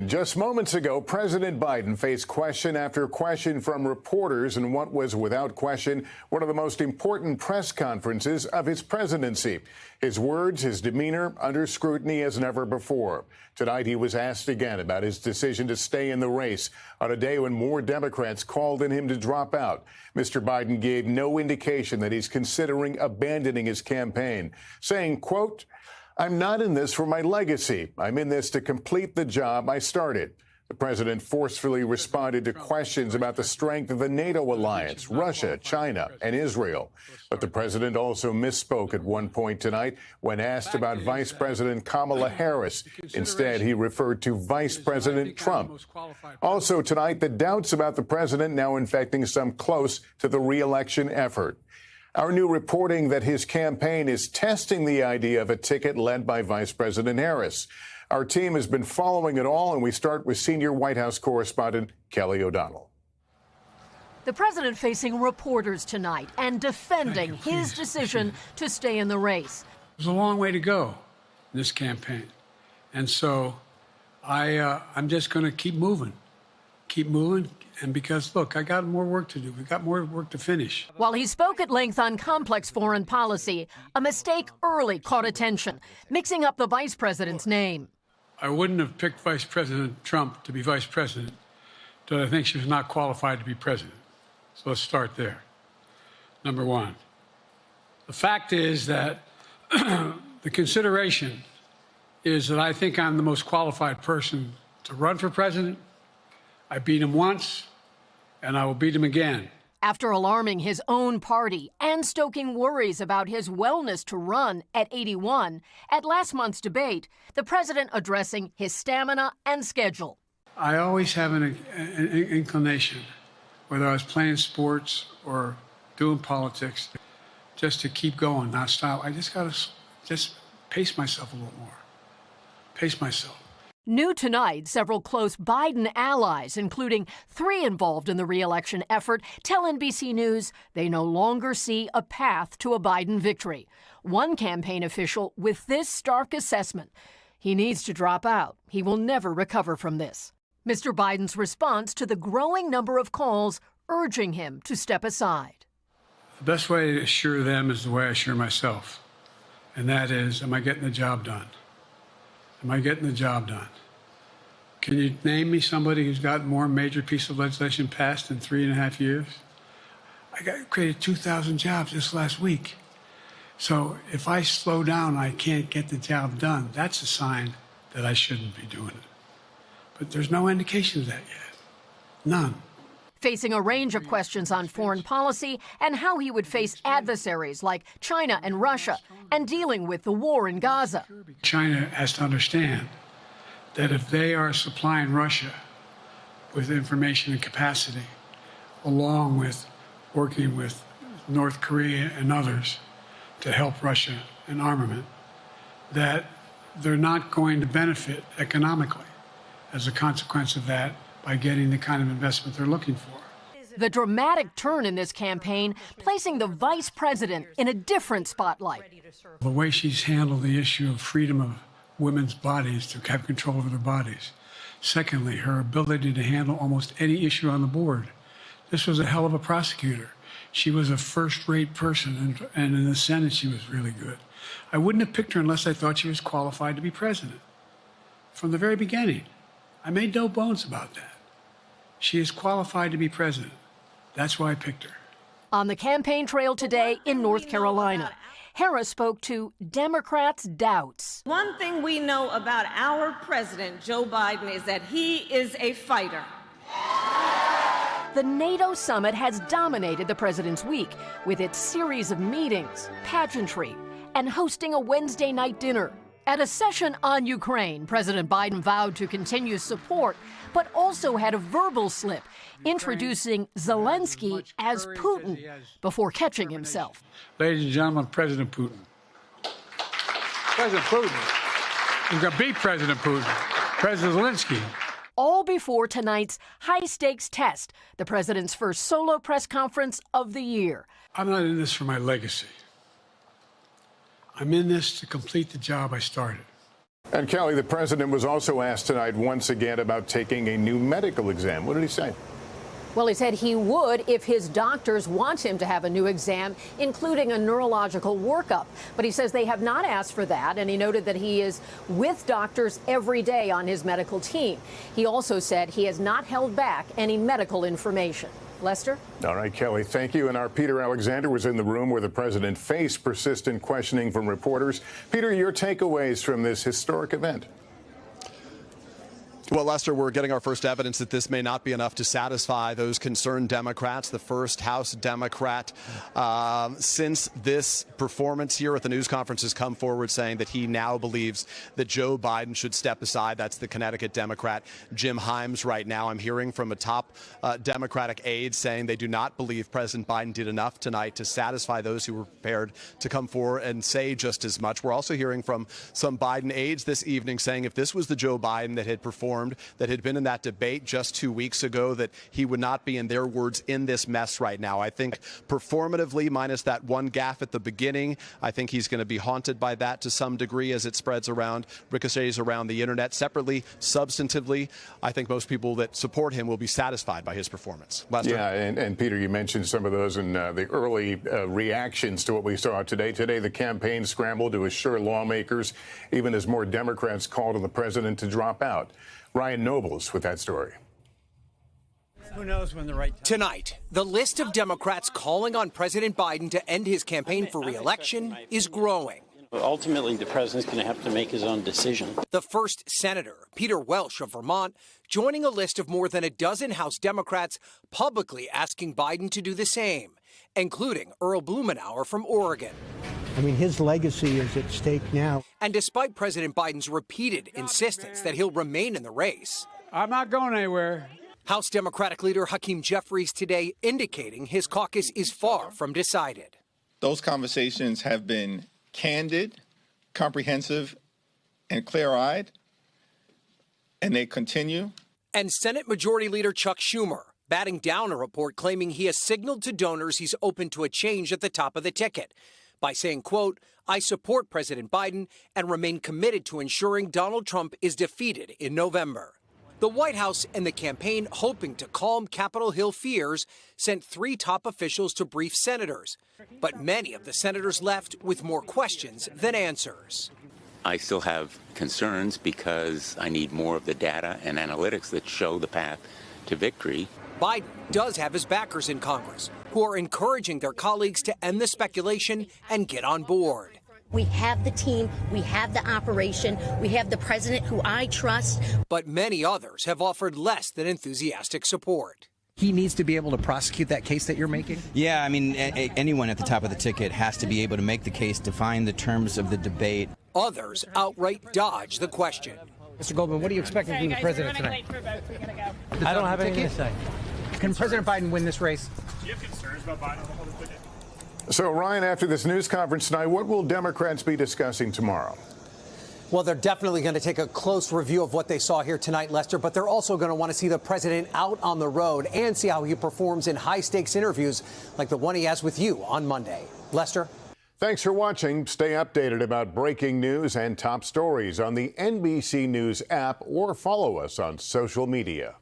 Just moments ago, President Biden faced question after question from reporters in what was, without question, one of the most important press conferences of his presidency. His words, his demeanor, under scrutiny as never before. Tonight, he was asked again about his decision to stay in the race on a day when more Democrats called on him to drop out. Mr. Biden gave no indication that he's considering abandoning his campaign, saying, quote, "I'm not in this for my legacy. I'm in this to complete the job I started." The president forcefully responded to questions about the strength of the NATO alliance, Russia, China, and Israel. But the president also misspoke at one point tonight when asked about Vice President Kamala Harris. Instead, he referred to Vice President Trump. Also tonight, the doubts about the president now infecting some close to the reelection effort. Our new reporting that his campaign is testing the idea of a ticket led by Vice President Harris. Our team has been following it all, and we start with senior White House correspondent Kelly O'Donnell. The president facing reporters tonight and defending his decision to stay in the race. There's a long way to go in this campaign. And so I'm just going to keep moving. And because, look, I got more work to do. We've got more work to finish. While he spoke at length on complex foreign policy, a mistake early caught attention, mixing up the vice president's name. I wouldn't have picked Vice President Trump to be vice president, but I think she was not qualified to be president. So let's start there. Number one. The fact is that the consideration is that I think I'm the most qualified person to run for president. I beat him once, and I will beat him again. After alarming his own party and stoking worries about his wellness to run at 81, at last month's debate, the president addressing his stamina and schedule. I always have an inclination, whether I was playing sports or doing politics, just to keep going, not stop. I just got to pace myself a little more. Pace myself. New tonight, several close Biden allies, including 3 involved in the reelection effort, tell NBC News they no longer see a path to a Biden victory. One campaign official with this stark assessment: he needs to drop out. He will never recover from this. Mr. Biden's response to the growing number of calls urging him to step aside. The best way to assure them is the way I assure myself, and that is, am I getting the job done? Am I getting the job done? Can you name me somebody who's got more major piece of legislation passed in 3.5 years? I created 2,000 jobs just last week. So if I slow down, I can't get the job done. That's a sign that I shouldn't be doing it. But there's no indication of that yet. None. Facing a range of questions on foreign policy and how he would face adversaries like China and Russia, and dealing with the war in Gaza. China has to understand that if they are supplying Russia with information and capacity, along with working with North Korea and others to help Russia in armament, that they're not going to benefit economically as a consequence of that by getting the kind of investment they're looking for. The dramatic turn in this campaign, placing the vice president in a different spotlight. The way she's handled the issue of freedom of women's bodies to have control over their bodies. Secondly, her ability to handle almost any issue on the board. This was a hell of a prosecutor. She was a first-rate person, and in the Senate she was really good. I wouldn't have picked her unless I thought she was qualified to be president. From the very beginning, I made no bones about that. She is qualified to be president. That's why I picked her. On the campaign trail today in North Carolina, Harris spoke to Democrats' doubts. One thing we know about our president, Joe Biden, is that he is a fighter. The NATO summit has dominated the president's week with its series of meetings, pageantry, and hosting a Wednesday night dinner. At a session on Ukraine, President Biden vowed to continue support, but also had a verbal slip, introducing Zelensky as Putin before catching himself. Ladies and gentlemen, President Putin. President Putin. He's going to beat President Putin. President Zelensky. All before tonight's high-stakes test, the president's first solo press conference of the year. I'm not in this for my legacy. I'm in this to complete the job I started. And Kelly, the president was also asked tonight once again about taking a new medical exam. What did he say? Well, he said he would if his doctors want him to have a new exam, including a neurological workup. But he says they have not asked for that, and he noted that he is with doctors every day on his medical team. He also said he has not held back any medical information. Lester? All right, Kelly, thank you. And our Peter Alexander was in the room where the president faced persistent questioning from reporters. Peter, your takeaways from this historic event? Well, Lester, we're getting our first evidence that this may not be enough to satisfy those concerned Democrats, the first House Democrat since this performance here at the news conference has come forward saying that he now believes that Joe Biden should step aside. That's the Connecticut Democrat Jim Himes right now. I'm hearing from a top Democratic aide saying they do not believe President Biden did enough tonight to satisfy those who were prepared to come forward and say just as much. We're also hearing from some Biden aides this evening saying if this was the Joe Biden that had performed, that had been in that debate just 2 weeks ago, that he would not be, in their words, in this mess right now. I think performatively, minus that one gaffe at the beginning, I think he's going to be haunted by that to some degree as it spreads around, ricochets around the internet. Separately, substantively, I think most people that support him will be satisfied by his performance. Lester? Yeah, and Peter, you mentioned some of those in the early reactions to what we saw today. Today, the campaign scrambled to assure lawmakers, even as more Democrats called on the president to drop out. Ryan Nobles with that story. Who knows when the right time. Tonight, the list of Democrats calling on President Biden to end his campaign for re-election is growing. Ultimately, the president's going to have to make his own decision. The first senator, Peter Welch of Vermont, joining a list of more than a dozen House Democrats publicly asking Biden to do the same, including Earl Blumenauer from Oregon. I mean, his legacy is at stake now. And despite President Biden's repeated insistence that he'll remain in the race, I'm not going anywhere. House Democratic Leader Hakeem Jeffries today indicating his caucus is far from decided. Those conversations have been candid, comprehensive, and clear-eyed, and they continue. And Senate Majority Leader Chuck Schumer batting down a report claiming he has signaled to donors he's open to a change at the top of the ticket by saying, quote, I support President Biden and remain committed to ensuring Donald Trump is defeated in November. The White House and the campaign, hoping to calm Capitol Hill fears, sent 3 top officials to brief senators. But many of the senators left with more questions than answers. I still have concerns because I need more of the data and analytics that show the path to victory. Biden does have his backers in Congress, who are encouraging their colleagues to end the speculation and get on board. We have the team, we have the operation, we have the president who I trust. But many others have offered less than enthusiastic support. He needs to be able to prosecute that case that you're making? Yeah, I mean, anyone at the top of the ticket has to be able to make the case, define the terms of the debate. Others outright dodge the question. Mr. Goldman, what are you expecting from the president tonight? I don't have anything to say. Can President Biden win this race? Do you have concerns about Biden on the whole ticket? So, Ryan, after this news conference tonight, what will Democrats be discussing tomorrow? Well, they're definitely going to take a close review of what they saw here tonight, Lester, but they're also going to want to see the president out on the road and see how he performs in high-stakes interviews like the one he has with you on Monday. Lester? Thanks for watching. Stay updated about breaking news and top stories on the NBC News app or follow us on social media.